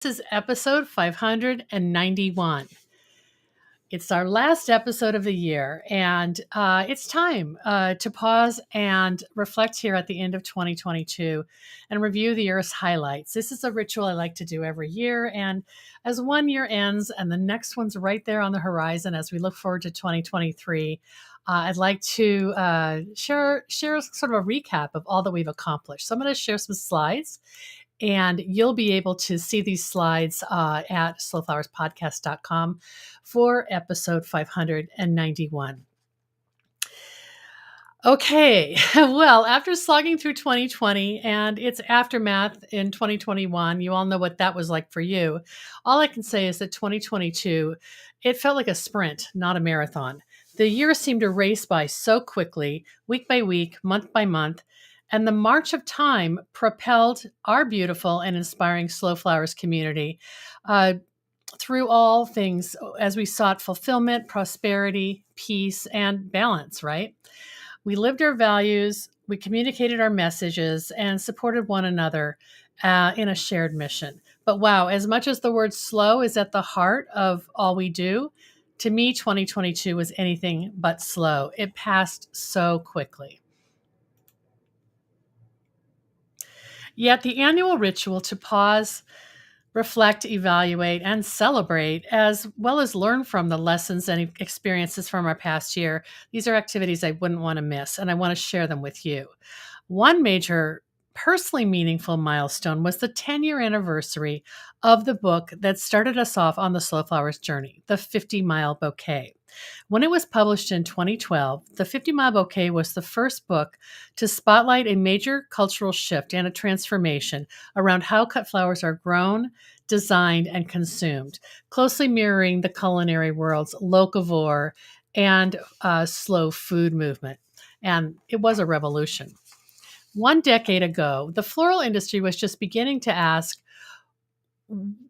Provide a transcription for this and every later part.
This is episode 591. It's our last episode of the year, and it's time to pause and reflect here at the end of 2022 and review the year's highlights. This is a ritual I like to do every year, and as one year ends and the next one's right there on the horizon as we look forward to 2023, I'd like to share sort of a recap of all that we've accomplished. So I'm going to share some slides, and you'll be able to see these slides at slowflowerspodcast.com for episode 591. Okay, well, after slogging through 2020 and its aftermath in 2021, you all know what that was like for you. All I can say is that 2022, it felt like a sprint, not a marathon. The year seemed to race by so quickly, week by week, month by month, and the march of time propelled our beautiful and inspiring Slow Flowers community through all things as we sought fulfillment, prosperity, peace, and balance, right? We lived our values, we communicated our messages, and supported one another in a shared mission. But wow, as much as the word slow is at the heart of all we do, to me, 2022 was anything but slow. It passed so quickly. Yet the annual ritual to pause, reflect, evaluate, and celebrate, as well as learn from the lessons and experiences from our past year, these are activities I wouldn't want to miss, and I want to share them with you. One major personally meaningful milestone was the 10-year anniversary of the book that started us off on the Slow Flowers journey, The 50-Mile Bouquet. When it was published in 2012, The 50-Mile Bouquet was the first book to spotlight a major cultural shift and a transformation around how cut flowers are grown, designed, and consumed, closely mirroring the culinary world's locavore and slow food movement. And it was a revolution. One decade ago, the floral industry was just beginning to ask,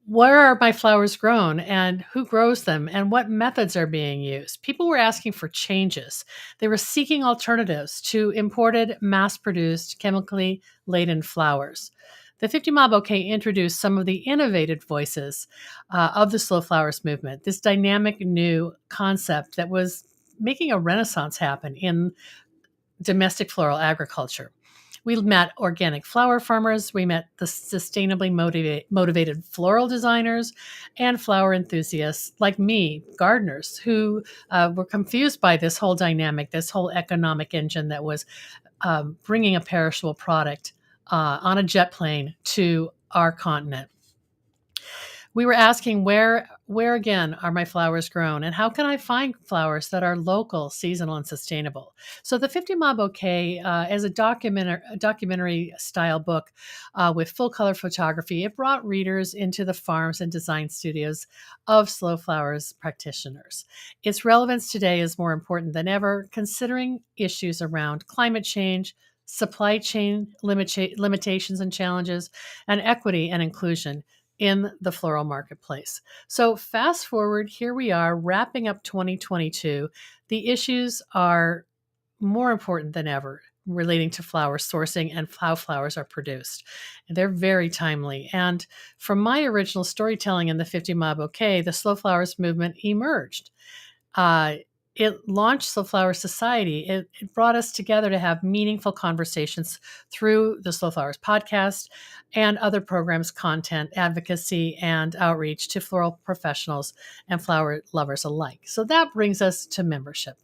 where are my flowers grown and who grows them and what methods are being used? People were asking for changes. They were seeking alternatives to imported, mass-produced, chemically laden flowers. The 50-Mile Bouquet introduced some of the innovative voices of the slow flowers movement, this dynamic new concept that was making a renaissance happen in domestic floral agriculture. We met organic flower farmers, we met the sustainably motivated floral designers, and flower enthusiasts like me, gardeners, who were confused by this whole dynamic, this whole economic engine that was bringing a perishable product on a jet plane to our continent. We were asking where again are my flowers grown, and how can I find flowers that are local, seasonal, and sustainable? So the 50-Mile Bouquet, as a documentary style book with full color photography, it brought readers into the farms and design studios of slow flowers practitioners. Its relevance today is more important than ever, considering issues around climate change, supply chain limitations and challenges, and equity and inclusion in the floral marketplace. So fast forward, here we are wrapping up 2022. The issues are more important than ever relating to flower sourcing and how flowers are produced. They're very timely. And from my original storytelling in the 50-Mile Bouquet, the Slow Flowers movement emerged. It launched Slow Flower Society. It brought us together to have meaningful conversations through the Slow Flowers podcast and other programs, content, advocacy, and outreach to floral professionals and flower lovers alike. So that brings us to membership.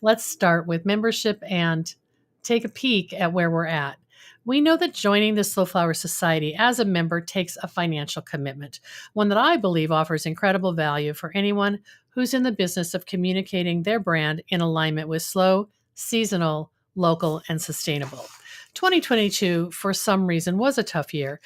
Let's start with membership and take a peek at where we're at. We know that joining the Slow Flower Society as a member takes a financial commitment, one that I believe offers incredible value for anyone who's in the business of communicating their brand in alignment with slow, seasonal, local, and sustainable. 2022, for some reason, was a tough year.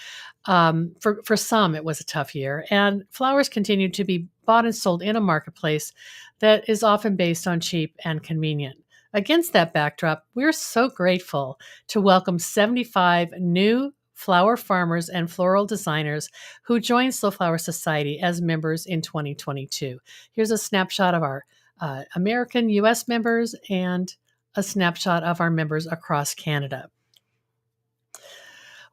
For some, it was a tough year, and flowers continued to be bought and sold in a marketplace that is often based on cheap and convenient. Against that backdrop, we're so grateful to welcome 75 new flower farmers and floral designers who joined Slow Flower Society as members in 2022. Here's a snapshot of our American U.S. members and a snapshot of our members across Canada.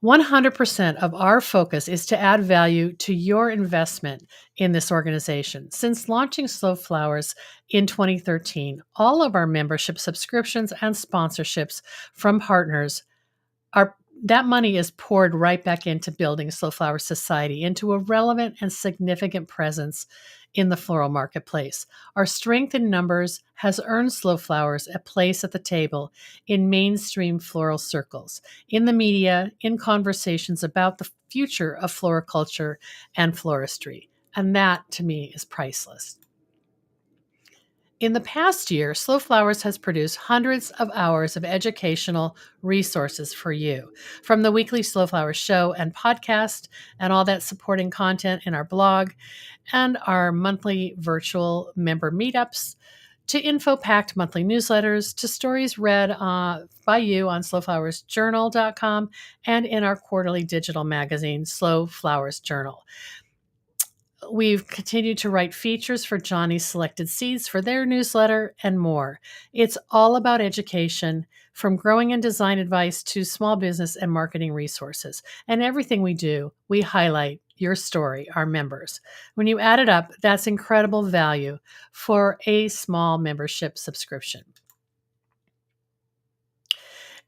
100% of our focus is to add value to your investment in this organization. Since launching Slow Flowers in 2013, all of our membership subscriptions and sponsorships from partners are that money is poured right back into building Slow Flower Society into a relevant and significant presence in the floral marketplace. Our strength in numbers has earned Slow Flowers a place at the table in mainstream floral circles, in the media, in conversations about the future of floriculture and floristry. And that, to me, is priceless. In the past year, Slow Flowers has produced hundreds of hours of educational resources for you, from the weekly Slow Flowers show and podcast, and all that supporting content in our blog, and our monthly virtual member meetups, to info-packed monthly newsletters, to stories read by you on slowflowersjournal.com and in our quarterly digital magazine, Slow Flowers Journal. We've continued to write features for Johnny's Selected Seeds for their newsletter and more. It's all about education, from growing and design advice to small business and marketing resources. And everything we do, we highlight your story, our members. When you add it up, that's incredible value for a small membership subscription.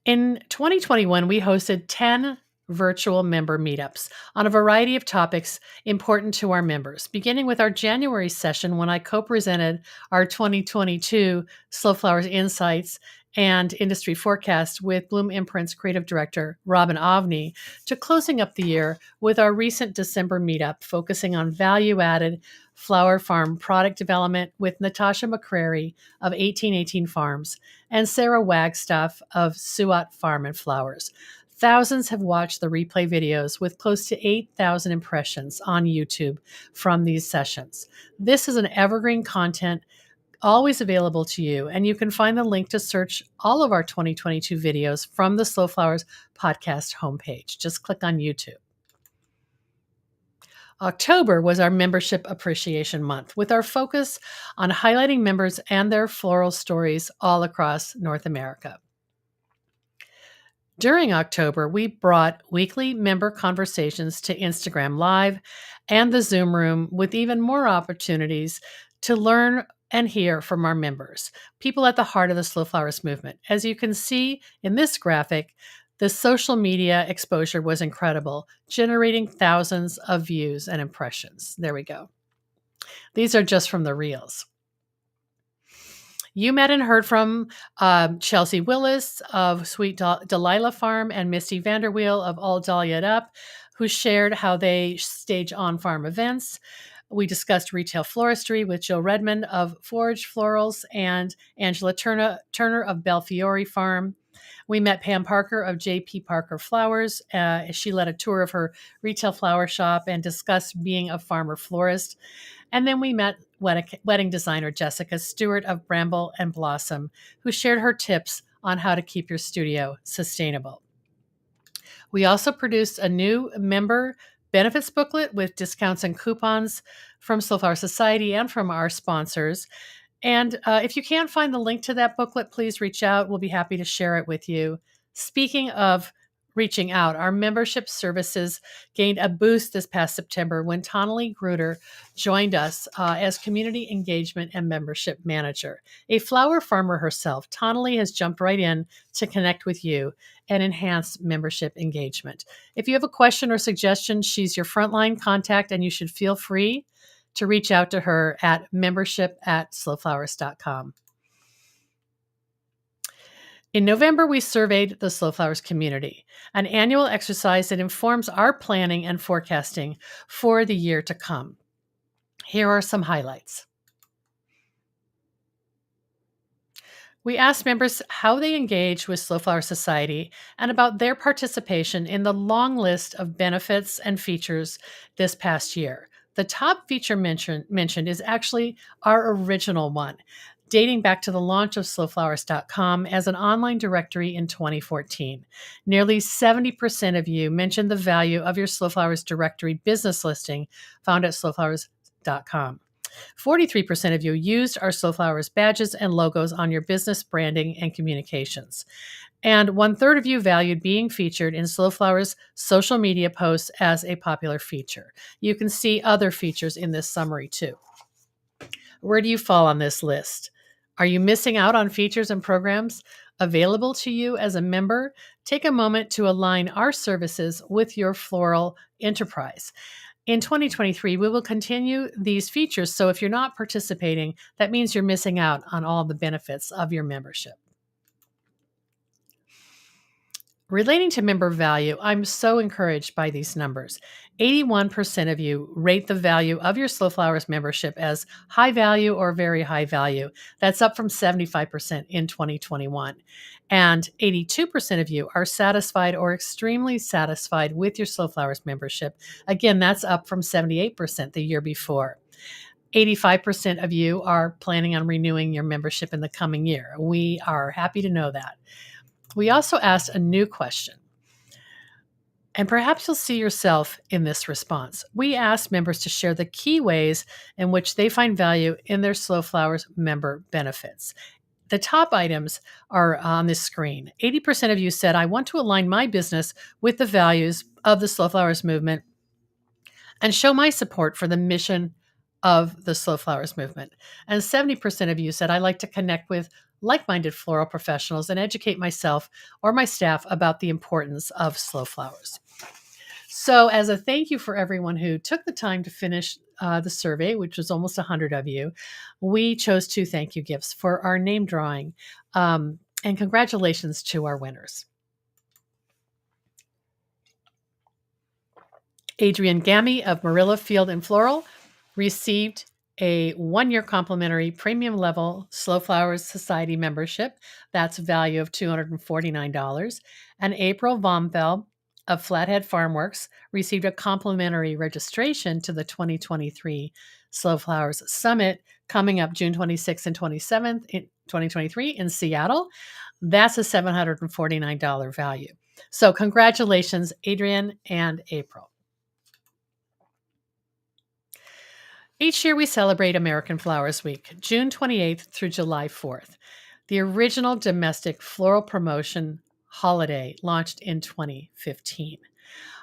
In 2021, we hosted 10 virtual member meetups on a variety of topics important to our members, beginning with our January session when I co-presented our 2022 Slow Flowers Insights and Industry Forecast with Bloom Imprint's creative director, Robin Ovney, to closing up the year with our recent December meetup focusing on value-added flower farm product development with Natasha McCrary of 1818 Farms and Sarah Wagstaff of Suat Farm and Flowers. Thousands have watched the replay videos with close to 8,000 impressions on YouTube from these sessions. This is an evergreen content always available to you, and you can find the link to search all of our 2022 videos from the Slow Flowers podcast homepage. Just click on YouTube. October was our Membership Appreciation Month, with our focus on highlighting members and their floral stories all across North America. During October, we brought weekly member conversations to Instagram Live and the Zoom room, with even more opportunities to learn and hear from our members, people at the heart of the Slow Flowers movement. As you can see in this graphic, the social media exposure was incredible, generating thousands of views and impressions. There we go. These are just from the reels. You met and heard from Chelsea Willis of Sweet Delilah Farm and Misty Vanderweel of All Dahlia'd Up, who shared how they stage on-farm events. We discussed retail floristry with Jill Redmond of Forage Florals and Angela Turner of Belfiore Farm. We met Pam Parker of J.P. Parker Flowers. She led a tour of her retail flower shop and discussed being a farmer florist. And then we met wedding designer Jessica Stewart of Bramble and Blossom, who shared her tips on how to keep your studio sustainable. We also produced a new member benefits booklet with discounts and coupons from Slow Flower Society and from our sponsors. And if you can't find the link to that booklet, please reach out. We'll be happy to share it with you. Speaking of reaching out, our membership services gained a boost this past September when Tonali Gruder joined us as Community Engagement and Membership Manager. A flower farmer herself, Tonali has jumped right in to connect with you and enhance membership engagement. If you have a question or suggestion, she's your frontline contact, and you should feel free to reach out to her at membership@slowflowers.com. In November, we surveyed the Slow Flowers community, an annual exercise that informs our planning and forecasting for the year to come. Here are some highlights. We asked members how they engage with Slow Flower Society and about their participation in the long list of benefits and features this past year. The top feature mentioned is actually our original one, dating back to the launch of slowflowers.com as an online directory in 2014. Nearly 70% of you mentioned the value of your Slow Flowers directory business listing found at slowflowers.com. 43% of you used our Slow Flowers badges and logos on your business branding and communications. And 1/3 of you valued being featured in Slow Flowers' social media posts as a popular feature. You can see other features in this summary too. Where do you fall on this list? Are you missing out on features and programs available to you as a member? Take a moment to align our services with your floral enterprise. In 2023, we will continue these features. So if you're not participating, that means you're missing out on all the benefits of your membership. Relating to member value, I'm so encouraged by these numbers. 81% of you rate the value of your Slow Flowers membership as high value or very high value. That's up from 75% in 2021. And 82% of you are satisfied or extremely satisfied with your Slow Flowers membership. Again, that's up from 78% the year before. 85% of you are planning on renewing your membership in the coming year. We are happy to know that. We also asked a new question, and perhaps you'll see yourself in this response. We asked members to share the key ways in which they find value in their Slow Flowers member benefits. The top items are on this screen. 80% of you said, I want to align my business with the values of the Slow Flowers movement and show my support for the mission of the Slow Flowers movement. And 70% of you said, I like to connect with like minded floral professionals and educate myself or my staff about the importance of slow flowers. So, as a thank you for everyone who took the time to finish the survey, which was almost 100 of you, we chose 2 thank you gifts for our name drawing. And congratulations to our winners. Adrian Gammy of Marilla Field and Floral received a 1-year complimentary premium level Slow Flowers Society membership. That's a value of $249. And April Vomfeld of Flathead Farmworks received a complimentary registration to the 2023 Slow Flowers Summit coming up June 26th and 27th in 2023 in Seattle. That's a $749 value. So congratulations, Adrian and April. Each year we celebrate American Flowers Week, June 28th through July 4th. The original domestic floral promotion holiday launched in 2015.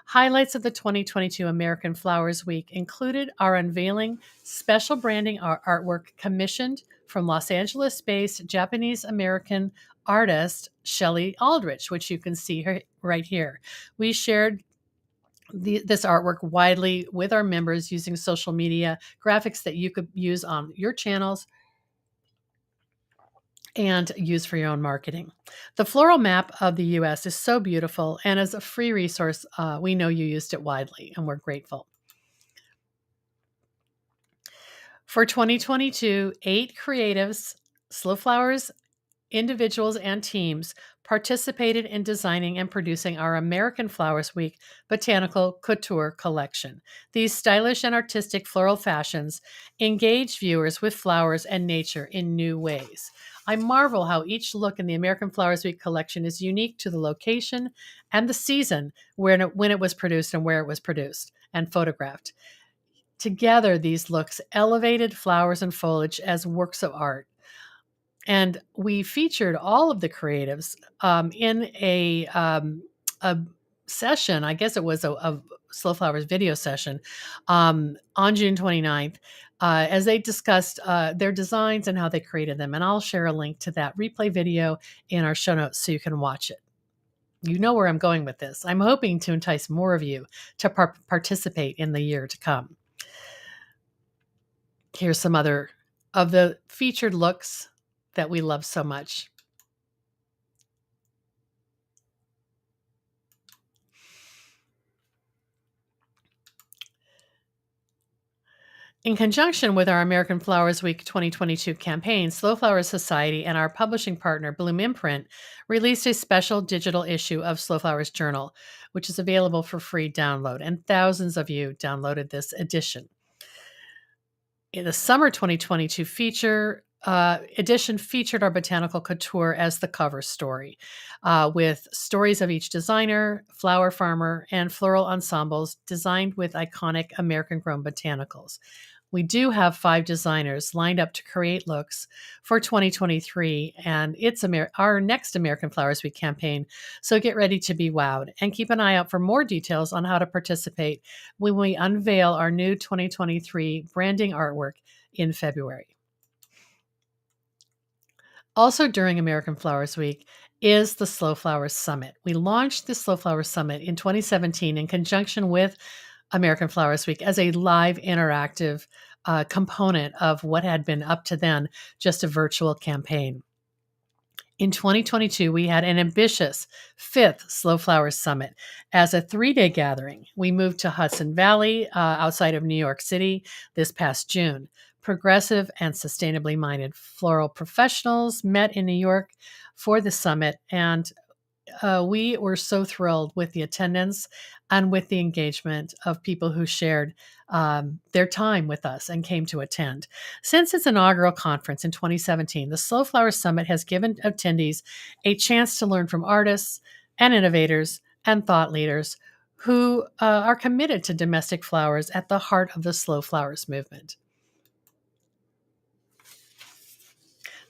Highlights of the 2022 American Flowers Week included our unveiling special branding artwork commissioned from Los Angeles-based Japanese-American artist Shelley Aldrich, which you can see right here. We shared this artwork widely with our members using social media graphics that you could use on your channels and use for your own marketing. The floral map of the U.S. is so beautiful, and as a free resource, we know you used it widely, and we're grateful. For 2022, 8 creatives, Slow Flowers individuals and teams participated in designing and producing our American Flowers Week Botanical Couture collection. These stylish and artistic floral fashions engage viewers with flowers and nature in new ways. I marvel how each look in the American Flowers Week collection is unique to the location and the season when it was produced and where it was produced and photographed. Together, these looks elevated flowers and foliage as works of art. And we featured all of the creatives in a session. I guess it was a Slow Flowers video session on June 29th as they discussed their designs and how they created them. And I'll share a link to that replay video in our show notes so you can watch it. You know where I'm going with this. I'm hoping to entice more of you to participate in the year to come. Here's some other of the featured looks that we love so much. In conjunction with our American Flowers Week 2022 campaign, Slow Flowers Society and our publishing partner, Bloom Imprint, released a special digital issue of Slow Flowers Journal, which is available for free download, and thousands of you downloaded this edition. In the summer 2022 edition featured our Botanical Couture as the cover story, with stories of each designer, flower farmer, and floral ensembles designed with iconic American-grown botanicals. We do have 5 designers lined up to create looks for 2023, and it's our next American Flowers Week campaign. So get ready to be wowed and keep an eye out for more details on how to participate when we unveil our new 2023 branding artwork in February. Also, during American Flowers Week is the Slow Flowers Summit. We launched the Slow Flowers Summit in 2017 in conjunction with American Flowers Week as a live interactive component of what had been up to then just a virtual campaign. In 2022, we had an ambitious fifth Slow Flowers Summit as a 3-day gathering. We moved to Hudson Valley outside of New York City this past June. Progressive and sustainably minded floral professionals met in New York for the summit, and we were so thrilled with the attendance and with the engagement of people who shared their time with us and came to attend. Since its inaugural conference in 2017, the Slow Flower Summit has given attendees a chance to learn from artists and innovators and thought leaders who are committed to domestic flowers at the heart of the Slow Flowers movement.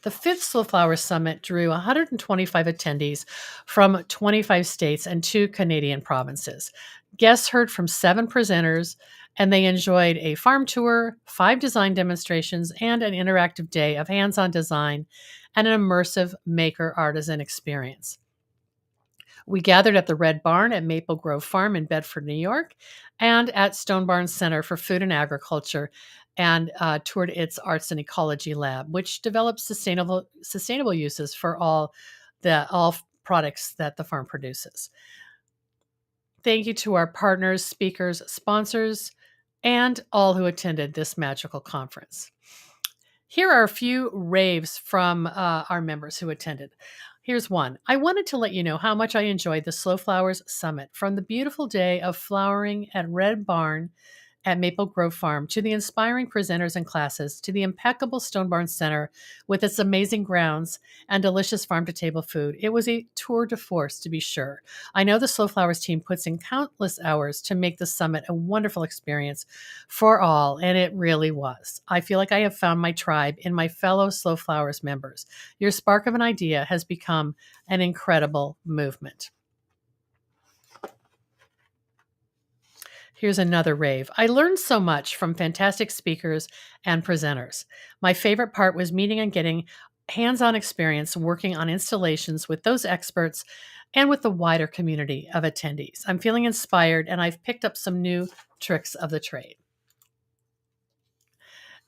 The fifth Slow Flowers Summit drew 125 attendees from 25 states and 2 Canadian provinces. Guests heard from 7 presenters, and they enjoyed a farm tour, 5 design demonstrations, and an interactive day of hands-on design and an immersive maker artisan experience. We gathered at the Red Barn at Maple Grove Farm in Bedford, New York, and at Stone Barn Center for Food and Agriculture, and toured its Arts and Ecology Lab, which develops sustainable uses for all products that the farm produces. Thank you to our partners, speakers, sponsors, and all who attended this magical conference. Here are a few raves from our members who attended. Here's one. I wanted to let you know how much I enjoyed the Slow Flowers Summit. From the beautiful day of flowering at Red Barn at Maple Grove Farm, to the inspiring presenters and classes, to the impeccable Stone Barn Center with its amazing grounds and delicious farm-to-table food. It was a tour de force, to be sure. I know the Slow Flowers team puts in countless hours to make the summit a wonderful experience for all, and it really was. I feel like I have found my tribe in my fellow Slow Flowers members. Your spark of an idea has become an incredible movement. Here's another rave. I learned so much from fantastic speakers and presenters. My favorite part was meeting and getting hands-on experience working on installations with those experts and with the wider community of attendees. I'm feeling inspired, and I've picked up some new tricks of the trade.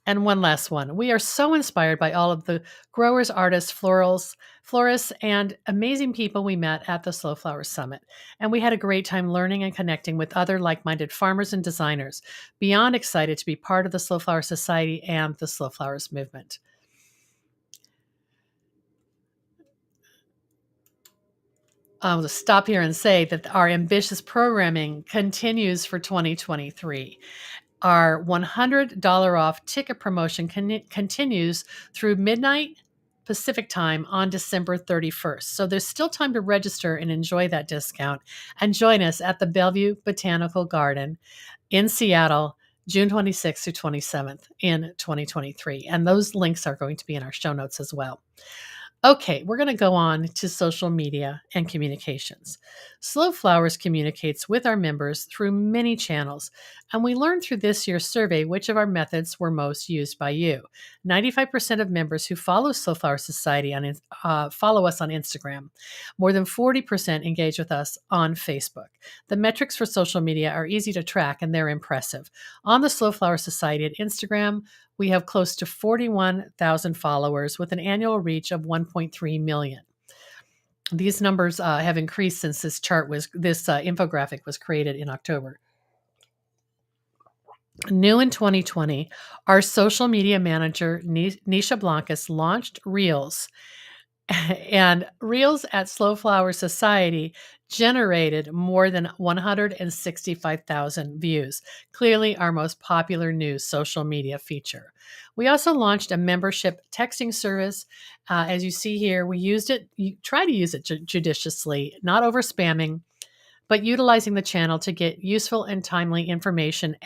And one last one. We are so inspired by all of the growers, artists, florists, and amazing people we met at the Slow Flowers Summit. And we had a great time learning and connecting with other like-minded farmers and designers. Beyond excited to be part of the Slow Flower Society and the Slow Flowers movement. I'll just stop here and say that our ambitious programming continues for 2023. Our $100 off ticket promotion continues through midnight Pacific time on December 31st. So there's still time to register and enjoy that discount, and join us at the Bellevue Botanical Garden in Seattle, June 26th through 27th in 2023. And those links are going to be in our show notes as well. Okay, we're going to go on to social media and communications. Slow Flowers communicates with our members through many channels, and we learned through this year's survey which of our methods were most used by you. 95% of members who follow Slow Flower Society follow us on Instagram. More than 40% engage with us on Facebook. The metrics for social media are easy to track, and they're impressive. On the Slow Flower Society at Instagram, we have close to 41,000 followers with an annual reach of 1.3 million. These numbers have increased since this infographic was created in October. New in 2020, our social media manager, Nisha Blancas, launched Reels. And Reels at Slow Flower Society generated more than 165,000 views, clearly our most popular new social media feature. We also launched a membership texting service. As you see here, we used it, try to use it judiciously, not over spamming, but utilizing the channel to get useful and timely information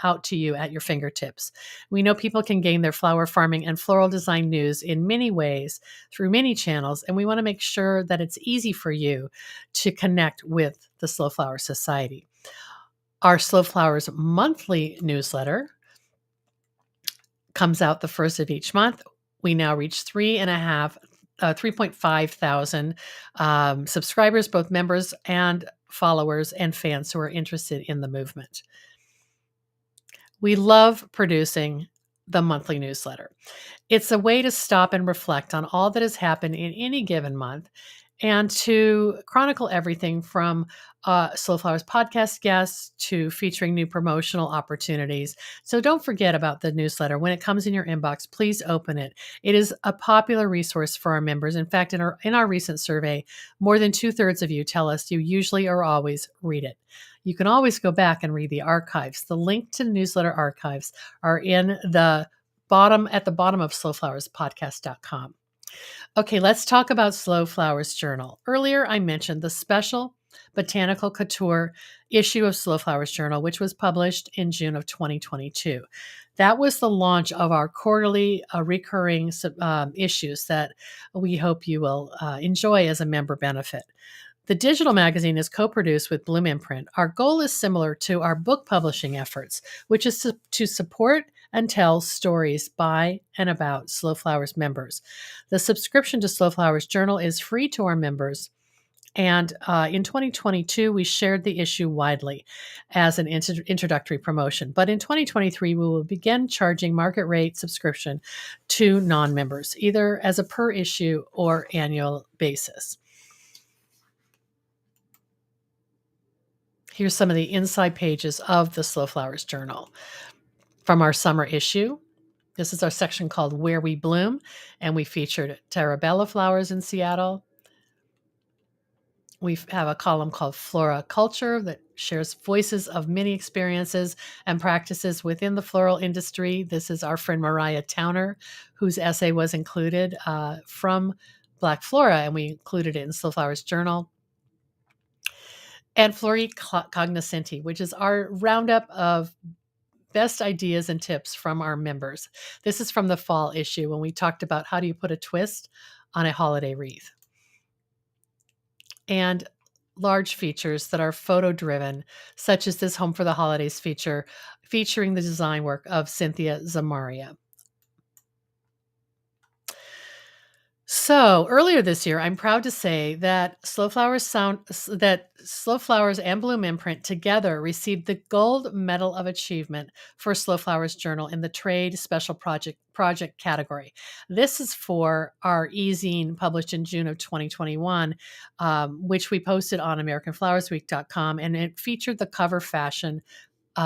out to you at your fingertips. We know people can gain their flower farming and floral design news in many ways through many channels, and we want to make sure that it's easy for you to connect with the Slow Flower Society. Our Slow Flowers monthly newsletter comes out the first of each month. We now reach 3.5 thousand subscribers, both members and followers and fans who are interested in the movement. We love producing the monthly newsletter. It's a way to stop and reflect on all that has happened in any given month and to chronicle everything from Slow Flowers podcast guests to featuring new promotional opportunities. So don't forget about the newsletter. When it comes in your inbox, please open it. It is a popular resource for our members. In fact, in our recent survey, more than 2/3 of you tell us you usually or always read it. You can always go back and read the archives. The link to newsletter archives are in the at the bottom of slowflowerspodcast.com. Okay, let's talk about Slow Flowers Journal. Earlier, I mentioned the special Botanical Couture issue of Slow Flowers Journal, which was published in June of 2022. That was the launch of our quarterly recurring issues that we hope you will enjoy as a member benefit. The digital magazine is co-produced with Bloom Imprint. Our goal is similar to our book publishing efforts, which is to support and tell stories by and about Slow Flowers members. The subscription to Slow Flowers Journal is free to our members. And in 2022, we shared the issue widely as an introductory promotion. But in 2023, we will begin charging market rate subscription to non-members, either as a per issue or annual basis. Here's some of the inside pages of the Slow Flowers Journal from our summer issue. This is our section called Where We Bloom, and we featured Terabella flowers in Seattle. We have a column called Flora Culture that shares voices of many experiences and practices within the floral industry. This is our friend Mariah Towner, whose essay was included from Black Flora, and we included it in Slow Flowers Journal. And Flori Cognoscenti, which is our roundup of best ideas and tips from our members. This is from the fall issue when we talked about how do you put a twist on a holiday wreath. And large features that are photo driven, such as this Home for the Holidays feature, featuring the design work of Cynthia Zamaria. So earlier this year, I'm proud to say that Slow Flowers and Bloom Imprint together received the Gold Medal of Achievement for Slow Flowers Journal in the Trade Special Project category. This is for our e-zine published in June of 2021, which we posted on AmericanFlowersWeek.com, and it featured the cover fashion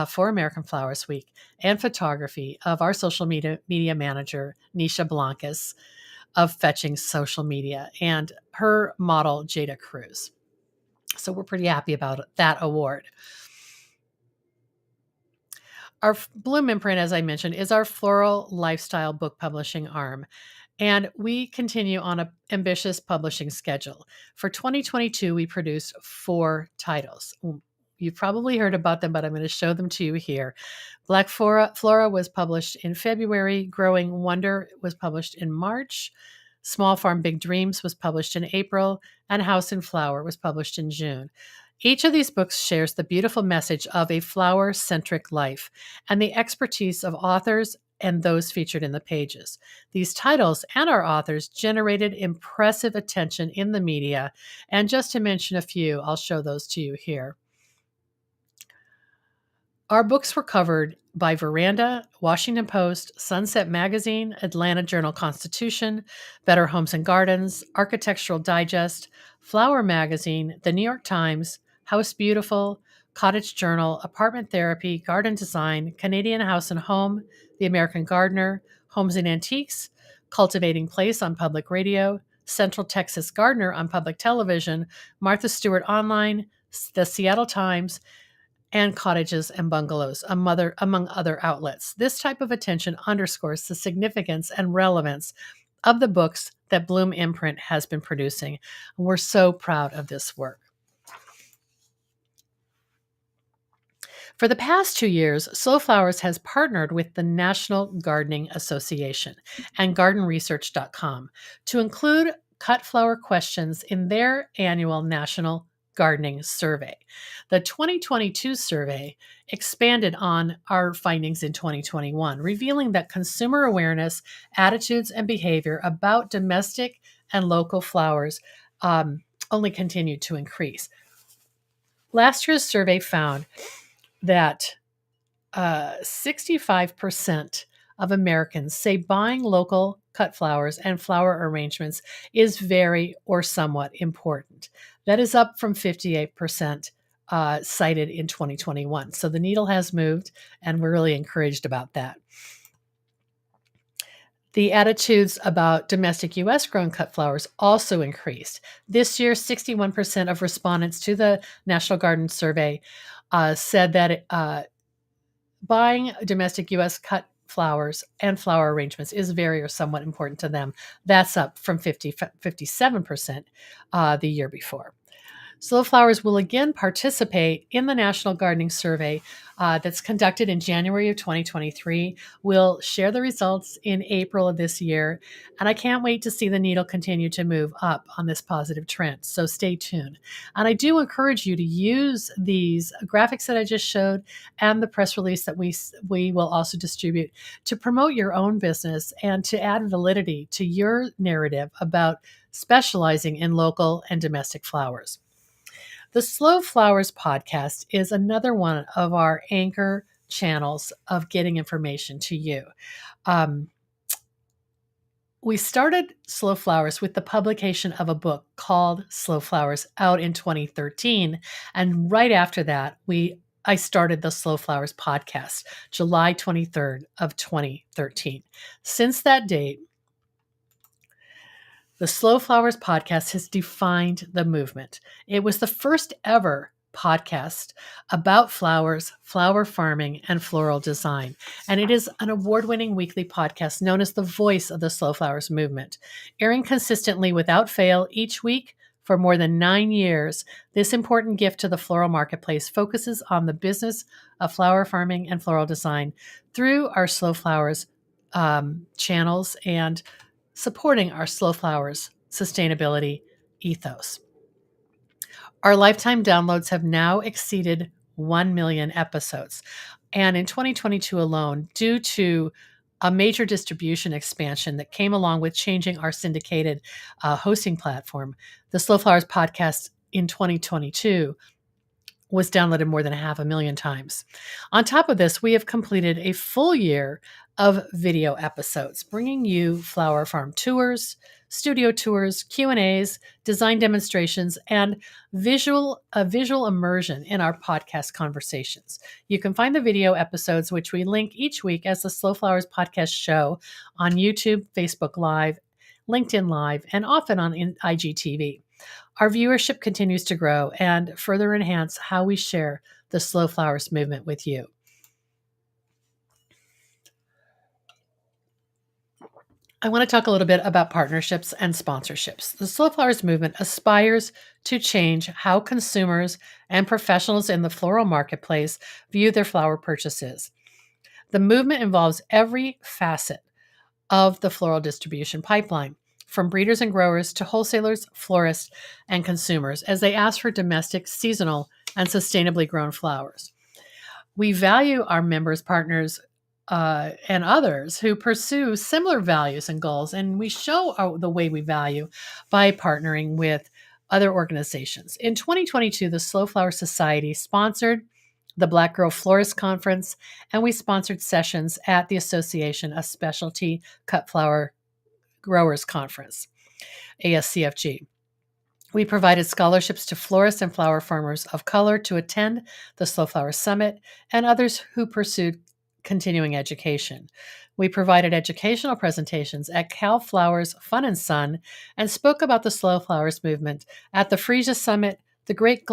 for American Flowers Week and photography of our social media manager, Nisha Blancas, of Fetching Social Media, and her model, Jada Cruz. So we're pretty happy about that award. Our Bloom Imprint, as I mentioned, is our floral lifestyle book publishing arm. And we continue on an ambitious publishing schedule. For 2022, we produced 4 titles. You've probably heard about them, but I'm going to show them to you here. Black Flora was published in February. Growing Wonder was published in March. Small Farm Big Dreams was published in April, and House and Flower was published in June. Each of these books shares the beautiful message of a flower-centric life and the expertise of authors and those featured in the pages. These titles and our authors generated impressive attention in the media, and just to mention a few, I'll show those to you here. Our books were covered by Veranda, Washington Post, Sunset Magazine, Atlanta Journal-Constitution, Better Homes and Gardens, Architectural Digest, Flower Magazine, The New York Times, House Beautiful, Cottage Journal, Apartment Therapy, Garden Design, Canadian House and Home, The American Gardener, Homes and Antiques, Cultivating Place on Public Radio, Central Texas Gardener on Public Television, Martha Stewart Online, The Seattle Times, and Cottages and Bungalows, among other outlets. This type of attention underscores the significance and relevance of the books that Bloom Imprint has been producing. We're so proud of this work. For the past 2 years, Slow Flowers has partnered with the National Gardening Association and gardenresearch.com to include cut flower questions in their annual National Gardening Survey. The 2022 survey expanded on our findings in 2021, revealing that consumer awareness, attitudes, and behavior about domestic and local flowers only continued to increase. Last year's survey found that 65% of Americans say buying local cut flowers and flower arrangements is very or somewhat important. That is up from 58% cited in 2021. So the needle has moved, and we're really encouraged about that. The attitudes about domestic U.S. grown cut flowers also increased. This year, 61% of respondents to the National Garden Survey said that buying domestic U.S. cut flowers and flower arrangements is very or somewhat important to them. That's up from 57% the year before. Slow Flowers will again participate in the National Gardening Survey that's conducted in January of 2023. We'll share the results in April of this year, and I can't wait to see the needle continue to move up on this positive trend. So stay tuned. And I do encourage you to use these graphics that I just showed and the press release that we will also distribute to promote your own business and to add validity to your narrative about specializing in local and domestic flowers. The Slow Flowers podcast is another one of our anchor channels of getting information to you. We started Slow Flowers with the publication of a book called Slow Flowers out in 2013. And right after that, I started the Slow Flowers podcast, July 23rd of 2013. Since that date, the Slow Flowers podcast has defined the movement. It was the first ever podcast about flowers, flower farming, and floral design. And it is an award-winning weekly podcast known as the voice of the Slow Flowers movement. Airing consistently without fail each week for more than 9 years, this important gift to the floral marketplace focuses on the business of flower farming and floral design through our Slow Flowers channels and supporting our Slow Flowers sustainability ethos. Our lifetime downloads have now exceeded 1 million episodes. And in 2022 alone, due to a major distribution expansion that came along with changing our syndicated hosting platform, the Slow Flowers podcast in 2022 was downloaded more than 500,000 times. On top of this, we have completed a full year of video episodes, bringing you flower farm tours, studio tours, Q&As, design demonstrations, and visual immersion in our podcast conversations. You can find the video episodes, which we link each week as the Slow Flowers podcast show on YouTube, Facebook Live, LinkedIn Live, and often on IGTV. Our viewership continues to grow and further enhance how we share the Slow Flowers movement with you. I want to talk a little bit about partnerships and sponsorships. The Slow Flowers movement aspires to change how consumers and professionals in the floral marketplace view their flower purchases. The movement involves every facet of the floral distribution pipeline, from breeders and growers to wholesalers, florists, and consumers, as they ask for domestic, seasonal, and sustainably grown flowers. We value our members, partners, and others who pursue similar values and goals, and we show the way we value by partnering with other organizations. In 2022, the Slow Flower Society sponsored the Black Girl Florist Conference, and we sponsored sessions at the Association of Specialty Cut Flower Growers Conference, ASCFG. We provided scholarships to florists and flower farmers of color to attend the Slow Flower Summit and others who pursued continuing education. We provided educational presentations at Cal Flowers Fun and Sun and spoke about the Slow Flowers movement at the Frisia Summit, the Great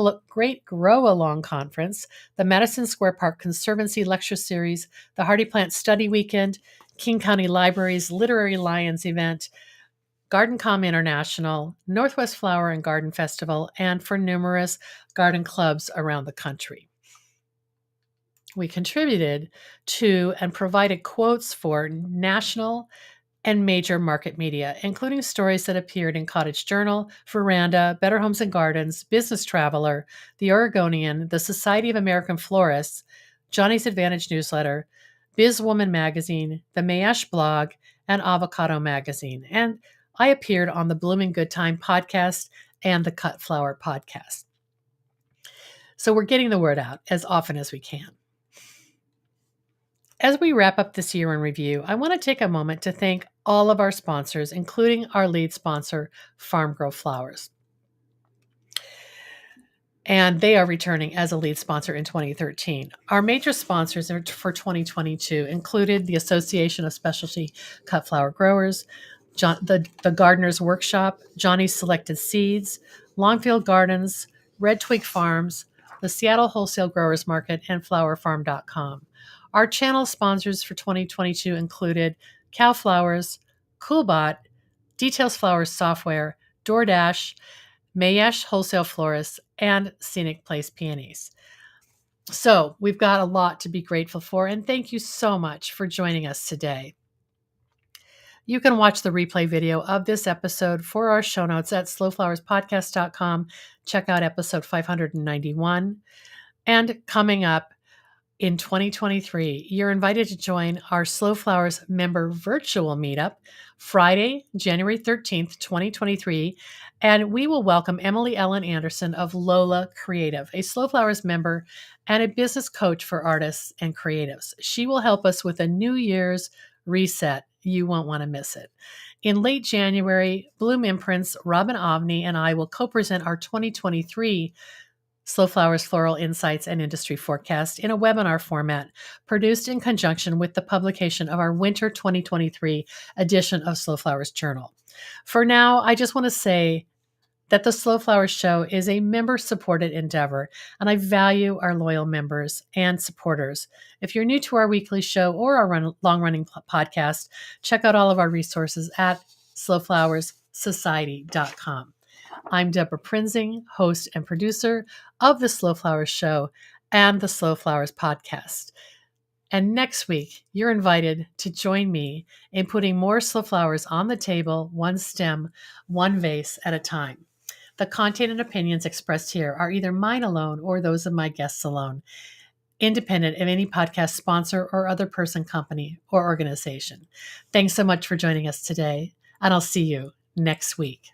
Grow Along Conference, the Madison Square Park Conservancy Lecture Series, the Hardy Plant Study Weekend, King County Library's Literary Lions event, GardenCom International, Northwest Flower and Garden Festival, and for numerous garden clubs around the country. We contributed to and provided quotes for national and major market media, including stories that appeared in Cottage Journal, Veranda, Better Homes and Gardens, Business Traveler, The Oregonian, the Society of American Florists, Johnny's Advantage Newsletter, Biz Woman Magazine, the Mayesh blog, and Avocado Magazine. And I appeared on the Blooming Good Time podcast and the Cut Flower podcast. So we're getting the word out as often as we can. As we wrap up this year in review, I want to take a moment to thank all of our sponsors, including our lead sponsor, Farm Grow Flowers. And they are returning as a lead sponsor in 2013. Our major sponsors for 2022 included the Association of Specialty Cut Flower Growers, the Gardener's Workshop, Johnny's Selected Seeds, Longfield Gardens, Red Twig Farms, the Seattle Wholesale Growers Market, and flowerfarm.com. Our channel sponsors for 2022 included Cow Flowers, Coolbot, Details Flowers Software, DoorDash, Mayesh Wholesale Florists, and Scenic Place Peonies. So we've got a lot to be grateful for, and thank you so much for joining us today. You can watch the replay video of this episode for our show notes at slowflowerspodcast.com. Check out episode 591. And coming up in 2023, you're invited to join our Slow Flowers member virtual meetup Friday, January 13th, 2023. And we will welcome Emily Ellen Anderson of Lola Creative, a Slow Flowers member and a business coach for artists and creatives. She will help us with a New Year's reset. You won't want to miss it. In late January, Bloom Imprints, Robin Ovney, and I will co-present our 2023 Slow Flowers Floral Insights and Industry Forecast in a webinar format, produced in conjunction with the publication of our Winter 2023 edition of Slow Flowers Journal. For now, I just want to say that the Slow Flowers Show is a member-supported endeavor, and I value our loyal members and supporters. If you're new to our weekly show or our long-running podcast, check out all of our resources at slowflowerssociety.com. I'm Debra Prinzing, host and producer of the Slow Flowers Show and the Slow Flowers Podcast. And next week, you're invited to join me in putting more slow flowers on the table, one stem, one vase at a time. The content and opinions expressed here are either mine alone or those of my guests alone, independent of any podcast sponsor or other person, company, or organization. Thanks so much for joining us today, and I'll see you next week.